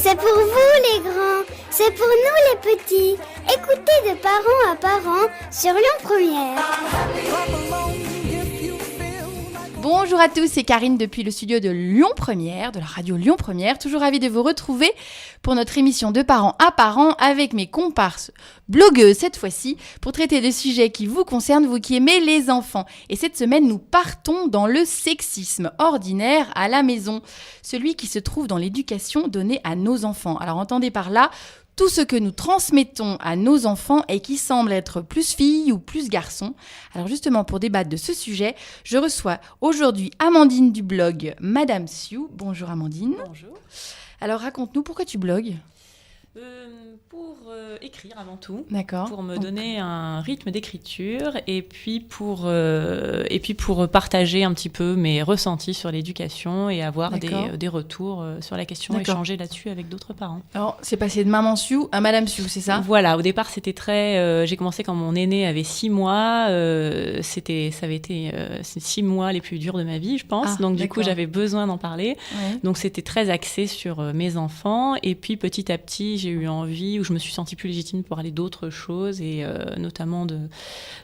C'est pour vous les grands, c'est pour nous les petits. Écoutez de parents à parents sur Lyon Première. Bonjour à tous, c'est Karine depuis le studio de Lyon Première, de la radio Lyon Première. Toujours ravie de vous retrouver pour notre émission de parents à parents avec mes comparses blogueuses cette fois-ci pour traiter des sujets qui vous concernent, vous qui aimez les enfants. Et cette semaine, nous partons dans le sexisme ordinaire à la maison, celui qui se trouve dans l'éducation donnée à nos enfants. Alors entendez par là tout ce que nous transmettons à nos enfants et qui semble être plus fille ou plus garçon. Alors justement, pour débattre de ce sujet, je reçois aujourd'hui Amandine du blog Madame Sioux. Bonjour Amandine. Bonjour. Alors raconte-nous, pourquoi tu blogues ? Pour écrire avant tout, D'accord. pour me donner un rythme d'écriture et puis pour partager un petit peu mes ressentis sur l'éducation et avoir des retours sur la question, échanger là-dessus avec d'autres parents. Alors, c'est passé de Maman Sioux à Madame Sioux, c'est ça ? Voilà, au départ c'était très... j'ai commencé quand mon aîné avait 6 mois, ça avait été 6 mois les plus durs de ma vie, je pense. Donc du coup j'avais besoin d'en parler. Ouais. Donc c'était très axé sur mes enfants et puis petit à petit j'ai eu envie, où je me suis sentie plus légitime pour parler d'autres choses et notamment de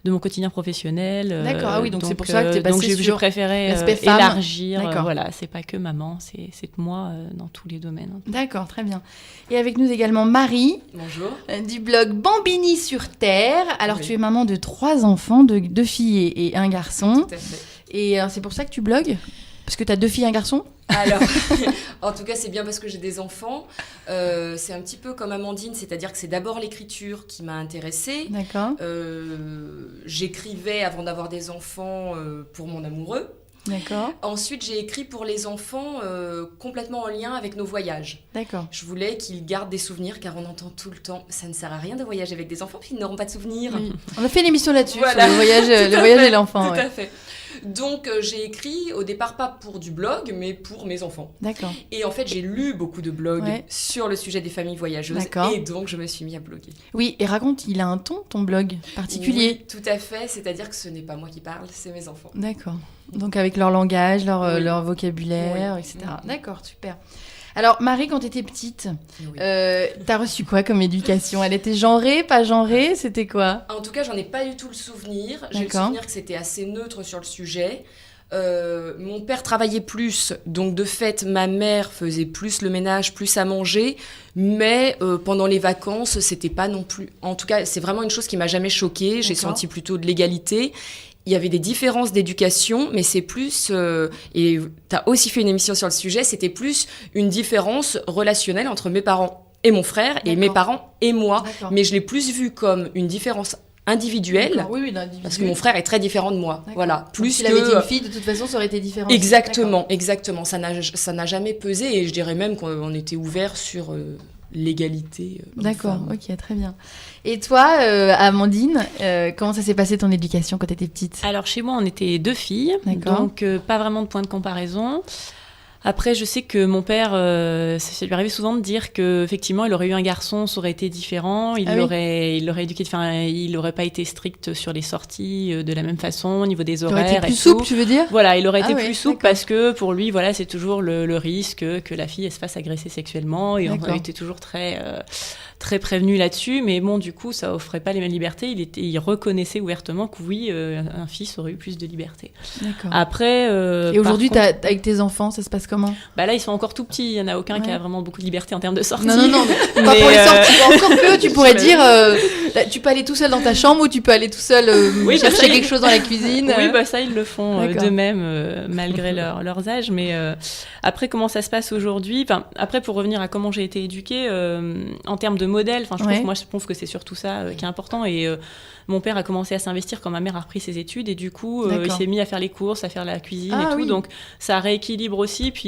mon quotidien professionnel. D'accord, ah oui, donc c'est pour ça que tu es passée sur je préférais élargir. Voilà, c'est pas que maman, c'est moi dans tous les domaines. D'accord, très bien. Et avec nous également Marie. Bonjour. Du blog Bambini sur Terre. Alors tu es maman de 3 enfants, 2 filles et 1 garçon. Tout à fait. Et c'est pour ça que tu blogues ? Parce que tu as 2 filles et 1 garçon ? Alors, en tout cas, c'est bien parce que j'ai des enfants. C'est un petit peu comme Amandine, c'est-à-dire que c'est d'abord l'écriture qui m'a intéressée. D'accord. J'écrivais avant d'avoir des enfants pour mon amoureux. D'accord. Ensuite, j'ai écrit pour les enfants complètement en lien avec nos voyages. D'accord. Je voulais qu'ils gardent des souvenirs, car on entend tout le temps, ça ne sert à rien de voyager avec des enfants, puis ils n'auront pas de souvenirs. Oui. On a fait une émission là-dessus, voilà. Sur le voyage et l'enfant. Tout à fait. Donc, j'ai écrit, au départ, pas pour du blog, mais pour mes enfants. D'accord. Et en fait, j'ai lu beaucoup de blogs sur le sujet des familles voyageuses. D'accord. Et donc, je me suis mis à bloguer. Oui, et raconte, il a un ton, ton blog particulier. Oui, tout à fait. C'est-à-dire que ce n'est pas moi qui parle, c'est mes enfants. D'accord. Donc, avec leur langage, leur vocabulaire, etc. D'accord, super. Alors, Marie, quand tu étais petite, t'as reçu quoi comme éducation ? Elle était genrée, pas genrée ? C'était quoi ? En tout cas, j'en ai pas du tout le souvenir. J'ai le souvenir que c'était assez neutre sur le sujet. Mon père travaillait plus, donc de fait, ma mère faisait plus le ménage, plus à manger. Mais pendant les vacances, c'était pas non plus... En tout cas, c'est vraiment une chose qui m'a jamais choquée. J'ai senti plutôt de l'égalité. Il y avait des différences d'éducation, mais c'est plus, et tu as aussi fait une émission sur le sujet, c'était plus une différence relationnelle entre mes parents et mon frère, et mes parents et moi. D'accord. Mais je l'ai plus vu comme une différence individuelle, parce que mon frère est très différent de moi. D'accord. Voilà. Plus s'il avait été une fille, de toute façon, ça aurait été différent. Exactement. Ça n'a jamais pesé, et je dirais même qu'on était ouvert sur... l'égalité. D'accord, ok, très bien. Et toi, Amandine, comment ça s'est passé ton éducation quand tu étais petite ? Alors chez moi, on était 2 filles, donc pas vraiment de point de comparaison. Après, je sais que mon père, ça lui arrivait souvent de dire qu'effectivement, il aurait eu un garçon, ça aurait été différent. Il l'aurait éduqué, il n'aurait pas été strict sur les sorties de la même façon, au niveau des horaires. Il aurait été plus souple, tu veux dire ? Voilà, il aurait été plus souple parce que pour lui, voilà, c'est toujours le risque que la fille elle se fasse agresser sexuellement. Et on était toujours très prévenu là-dessus. Mais bon, du coup, ça offrait pas les mêmes libertés. Il reconnaissait ouvertement que oui, un fils aurait eu plus de liberté. D'accord. Après, et aujourd'hui, avec tes enfants, ça se passe comment ? Bah là, ils sont encore tout petits. Il n'y en a aucun qui a vraiment beaucoup de liberté en termes de sortie. Non, mais pas pour les sorties. Encore que tu pourrais dire, tu peux aller tout seul dans ta chambre ou tu peux aller tout seul chercher quelque chose dans la cuisine. Oui, ça, ils le font d'eux-mêmes, malgré leurs âges. Mais après, comment ça se passe aujourd'hui ? Après, pour revenir à comment j'ai été éduquée, en termes de modèle, je trouve que c'est surtout ça qui est important. Et mon père a commencé à s'investir quand ma mère a repris ses études. Et du coup, il s'est mis à faire les courses, à faire la cuisine et tout. Oui. Donc, ça rééquilibre aussi. Puis,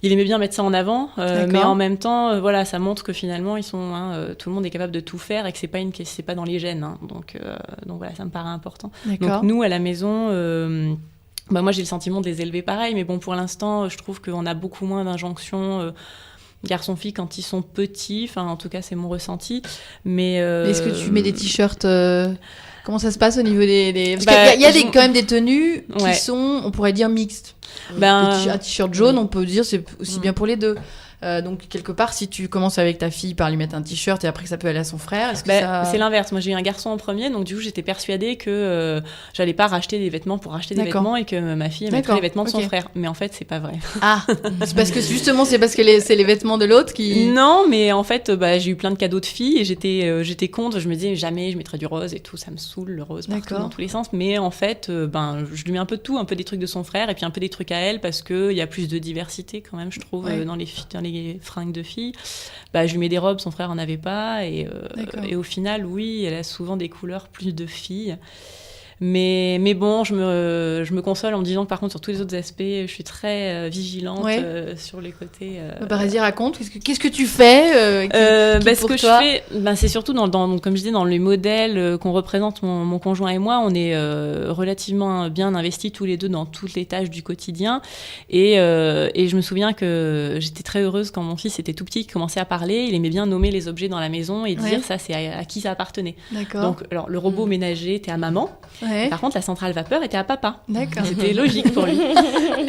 il aimait bien mettre ça en avant, mais en même temps, ça montre que finalement, tout le monde est capable de tout faire et que c'est pas dans les gènes. Hein. Donc voilà, ça me paraît important. Donc nous, à la maison, moi j'ai le sentiment de les élever pareil, mais bon, pour l'instant, je trouve qu'on a beaucoup moins d'injonctions garçons-filles quand ils sont petits. Enfin, en tout cas, c'est mon ressenti. Mais est-ce que tu mets des t-shirts Comment ça se passe au niveau des... Parce qu'il y a quand même des tenues qui sont, on pourrait dire, mixtes. Un t-shirt jaune, on peut dire, c'est aussi bien pour les deux. Donc quelque part, si tu commences avec ta fille par lui mettre un t-shirt et après que ça peut aller à son frère, est-ce que c'est l'inverse. Moi, j'ai eu un garçon en premier, donc du coup, j'étais persuadée que j'allais pas racheter des vêtements pour acheter des vêtements et que ma fille mettrait les vêtements de son frère. Mais en fait, c'est pas vrai. Ah, c'est parce que c'est les vêtements de l'autre qui... Non, mais en fait, j'ai eu plein de cadeaux de filles et j'étais contre. Je me disais jamais je mettrais du rose et tout, ça me saoule le rose partout dans tous les sens. Mais en fait, je lui mets un peu de tout, un peu des trucs de son frère et puis un peu des trucs à elle parce que il y a plus de diversité quand même, je trouve, dans les fringues de filles. Je lui mets des robes, son frère en avait pas et au final, oui, elle a souvent des couleurs plus de filles. Mais bon, je me console en me disant que par contre, sur tous les autres aspects, je suis très vigilante sur les côtés. Vas-y, raconte. Qu'est-ce que tu fais ce que je fais, c'est surtout comme je disais, dans les modèles qu'on représente, mon conjoint et moi, on est relativement bien investis tous les deux dans toutes les tâches du quotidien. Et je me souviens que j'étais très heureuse quand mon fils était tout petit, qu'il commençait à parler. Il aimait bien nommer les objets dans la maison et dire ça, c'est à qui ça appartenait. D'accord. Donc, alors, le robot ménager était à maman. Ouais. Par contre, la centrale vapeur était à papa. D'accord. C'était logique pour lui.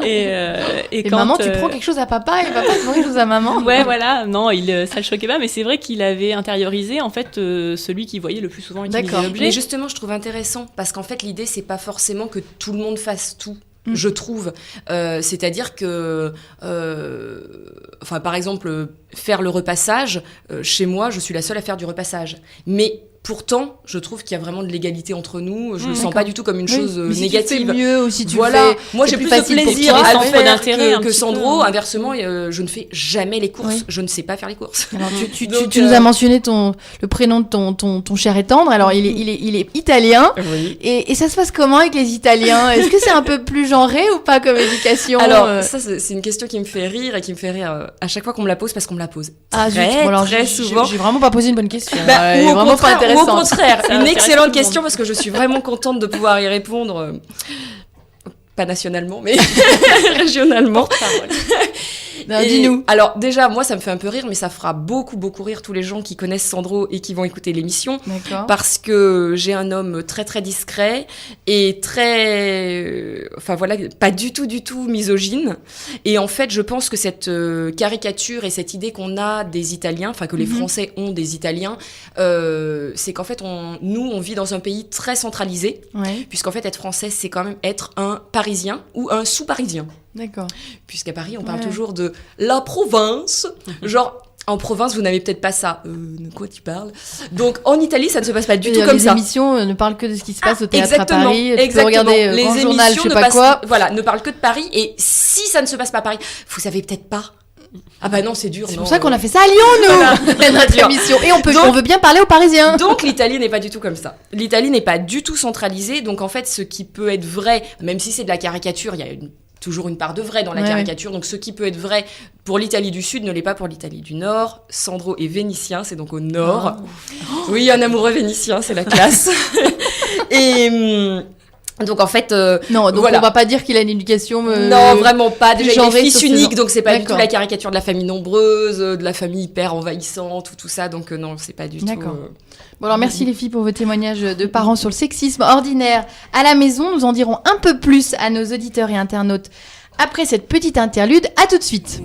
Et quand maman, tu prends quelque chose à papa et papa tu prends quelque chose à maman. Ouais, voilà. Non, ça le choquait pas, mais c'est vrai qu'il avait intériorisé en fait celui qui voyait le plus souvent utiliser l'objet. Mais justement, je trouve intéressant parce qu'en fait, l'idée c'est pas forcément que tout le monde fasse tout. Je trouve. C'est-à-dire que, par exemple, faire le repassage, chez moi, je suis la seule à faire du repassage. Mais pourtant, je trouve qu'il y a vraiment de l'égalité entre nous. Je le sens pas du tout comme une chose négative. Si tu fais mieux ou si tu fais... Moi, j'ai plus de plaisir à le faire que Sandro. Inversement, je ne fais jamais les courses. Je ne sais pas faire les courses. Alors, tu nous as mentionné le prénom de ton cher et tendre. Alors, il est italien. Oui. Et ça se passe comment avec les Italiens ? Est-ce que c'est un peu plus genré ou pas comme éducation ? Alors, ça, c'est une question qui me fait rire et qui me fait rire à chaque fois qu'on me la pose parce qu'on me la pose très souvent. J'ai vraiment pas posé une bonne question. Vraiment pas intéressant. Au contraire, une excellente question parce que je suis vraiment contente de pouvoir y répondre, pas nationalement, mais régionalement. Dis-nous. Alors déjà, moi, ça me fait un peu rire, mais ça fera beaucoup, beaucoup rire tous les gens qui connaissent Sandro et qui vont écouter l'émission. D'accord. Parce que j'ai un homme très, très discret et très... pas du tout misogyne. Et en fait, je pense que cette caricature et cette idée qu'on a des Italiens, que les Français ont des Italiens, c'est qu'en fait, on vit dans un pays très centralisé. Ouais. Puisqu'en fait, être français, c'est quand même être un Parisien ou un sous-Parisien. D'accord. Puisqu'à Paris, on parle toujours de la province. Genre, en province, vous n'avez peut-être pas ça. De quoi tu parles ? Donc, en Italie, ça ne se passe pas du tout comme ça. Les émissions ne parlent que de ce qui se passe au théâtre exactement, à Paris. Exactement. Tu peux regarder les émissions journal, je sais pas quoi. Voilà, ne parlent que de Paris. Et si ça ne se passe pas à Paris, vous savez peut-être pas. Ah bah non, c'est dur. C'est pour ça qu'on a fait ça à Lyon, nous, notre émission. Et on veut bien parler aux Parisiens. Donc l'Italie n'est pas du tout comme ça. L'Italie n'est pas du tout centralisée. Donc en fait, ce qui peut être vrai, même si c'est de la caricature, il y a toujours une part de vrai dans la caricature. Donc ce qui peut être vrai pour l'Italie du Sud ne l'est pas pour l'Italie du Nord. Sandro est vénitien, c'est donc au Nord. Oh. Oui, un amoureux vénitien, c'est la classe. Et... Donc en fait, on va pas dire qu'il a une éducation. Non, vraiment pas. Déjà, il est fils unique, donc c'est pas D'accord. du tout la caricature de la famille nombreuse, de la famille hyper envahissante, tout ça. Donc non, c'est pas du tout. D'accord. Bon alors merci les filles pour vos témoignages de parents sur le sexisme ordinaire à la maison. Nous en dirons un peu plus à nos auditeurs et internautes après cette petite interlude. À tout de suite.